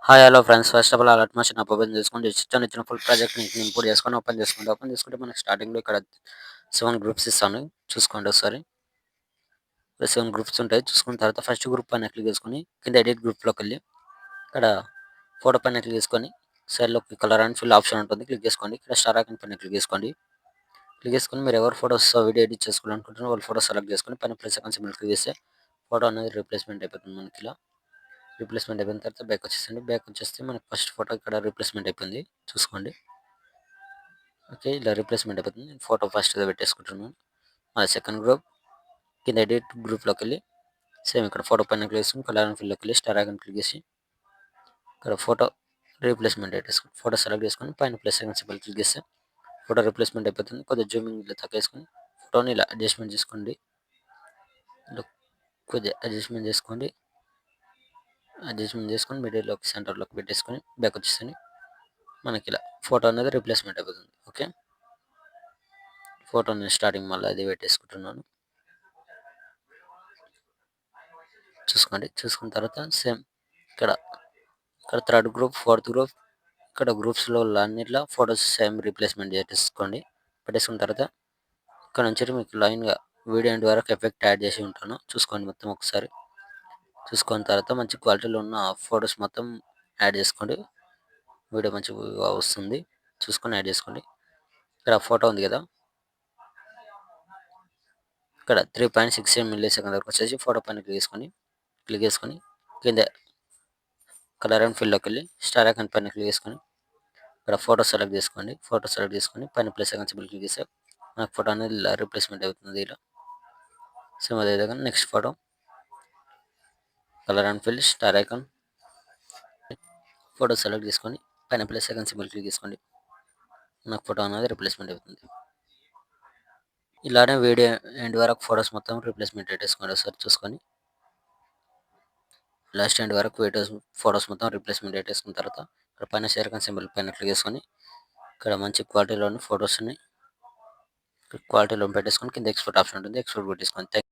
Hi hello friends first of all alert machine open చేసుకోండి ఇష్టం ఇచ్చిన ఫుల్ ప్రాజెక్ట్ ఇంపోర్ట్ చేసుకొని ఓపెన్ చేసుకుంటే మనకి స్టార్టింగ్లో ఇక్కడ 7 గ్రూప్స్ ఇస్తాను చూసుకోండి ఒకసారి 7 గ్రూప్స్ ఉంటాయి చూసుకున్న తర్వాత ఫస్ట్ గ్రూప్ పైన క్లిక్ చేసుకొని కింద ఎడిట్ గ్రూప్లోకి వెళ్ళి ఇక్కడ ఫోటో పైన క్లిక్ చేసుకొని సైడ్లో కలర్ అండ్ ఫిల్ ఆప్షన్ ఉంటుంది క్లిక్ చేసుకోండి ఇక్కడ స్టార్ ఐకాన్ పైన క్లిక్ చేసుకొని మీరు ఎవరు ఫోటోస్ వీడియో ఎడిట్ చేసుకోవాలనుకుంటున్నారో వాళ్ళ ఫోటో సెలెక్ట్ చేసుకొని పైన ప్లస్ ఐకాన్ సింబల్ క్లిక్ చేస్తే ఫోటో అనేది రీప్లేస్మెంట్ అయిపోతుంది మనకి ఇలా రీప్లేస్మెంట్ అయిపోయిన తర్వాత బ్యాక్ వచ్చేస్తే మనకి ఫస్ట్ ఫోటో ఇక్కడ రీప్లేస్మెంట్ అయిపోయింది చూసుకోండి. ఓకే ఇలా రీప్లేస్మెంట్ అయిపోతుంది ఫోటో ఫస్ట్గా పెట్టేసుకుంటున్నాను. మన సెకండ్ గ్రూప్ కింద ఎడిట్ గ్రూప్లోకి వెళ్ళి సేమ్ ఇక్కడ ఫోటో పైన క్లిక్ చేసుకుని కలర్ అండ్ ఫిల్లోకి వెళ్ళి స్టార్ ఐకాన్ క్లిక్ చేసి ఇక్కడ ఫోటో రీప్లేస్మెంట్ పెట్టేసుకుని ఫోటో సెలెక్ట్ చేసుకొని పైన ప్లస్ ఐకాన్ సింబల్ క్లిక్ చేస్తే ఫోటో రీప్లేస్మెంట్ అయిపోతుంది. కొద్దిగా జూమింగ్ ఇలా తగ్గేసుకొని ఫోటోని ఇలా అడ్జస్ట్మెంట్ చేసుకోండి. కొద్దిగా అడ్జస్ట్మెంట్ చేసుకొని మిడిల్లోకి సెంటర్లోకి పెట్టేసుకొని బ్యాక్ వచ్చేసి మనకి ఇలా ఫోటో అనేది రీప్లేస్మెంట్ అయిపోతుంది. ఓకే ఫోటో నేను స్టార్టింగ్ మళ్ళీ అది పెట్టేసుకుంటున్నాను చూసుకోండి. చూసుకున్న తర్వాత సేమ్ ఇక్కడ థర్డ్ గ్రూప్ ఫోర్త్ గ్రూప్ ఇక్కడ గ్రూప్స్లో అన్నిట్లో ఫొటోస్ సేమ్ రీప్లేస్మెంట్ పెట్టేసుకున్న తర్వాత ఇక్కడ నుంచి మీకు లైన్గా వీడియో ఎండ్ వరకు ఎఫెక్ట్ యాడ్ చేసి ఉంటాను చూసుకోండి. మొత్తం ఒకసారి చూసుకున్న తర్వాత మంచి క్వాలిటీలో ఉన్న ఫొటోస్ మొత్తం యాడ్ చేసుకోండి. వీడియో మంచిగా వస్తుంది చూసుకొని యాడ్ చేసుకోండి. ఇక్కడ ఫోటో ఉంది కదా ఇక్కడ 3.67 మిల్లీ-సెకండ్ వరకు వచ్చేసి ఫోటో పైన క్లిక్ చేసుకొని కింద కలర్ అండ్ ఫిల్లోకి వెళ్ళి స్టార్ ఐకాన్ పైన క్లిక్ చేసుకొని ఇక్కడ ఫోటో సెలెక్ట్ చేసుకొని పైన ప్లస్ ఐకాన్ సింబల్ క్లిక్ చేస్తే మనకు ఫోటో అనేది ఇలా రీప్లేస్మెంట్ అవుతుంది. ఇలా సేమ్ అదేవిధంగా next photo colour and fill star icon photo select చేసుకొని పైన ప్లస్ ఐకాన్ సింబల్ క్లిక్ చేసుకోండి. నాకు ఫోటో అనేది రీప్లేస్మెంట్ అవుతుంది. ఇలానే వీడియో ఎండ్ వరకు ఫొటోస్ మొత్తం రీప్లేస్మెంట్ పెట్టేసుకోండి. ఒకసారి చూసుకొని లాస్ట్ ఎండ్ వరకు ఫొటోస్ మొత్తం రీప్లేస్మెంట్ పెట్టేసుకున్న తర్వాత ఇక్కడ పైన షేర్ ఐకాన్ సింబల్ పైన క్లిక్ చేసుకొని ఇక్కడ మంచి క్వాలిటీలోని ఫొటోస్ని క్వాలిటీలో పెట్టేసుకొని కింద ఎక్స్పోర్ట్ ఆప్షన్ ఉంటుంది ఎక్స్పోర్ట్ పెట్టేసుకోండి.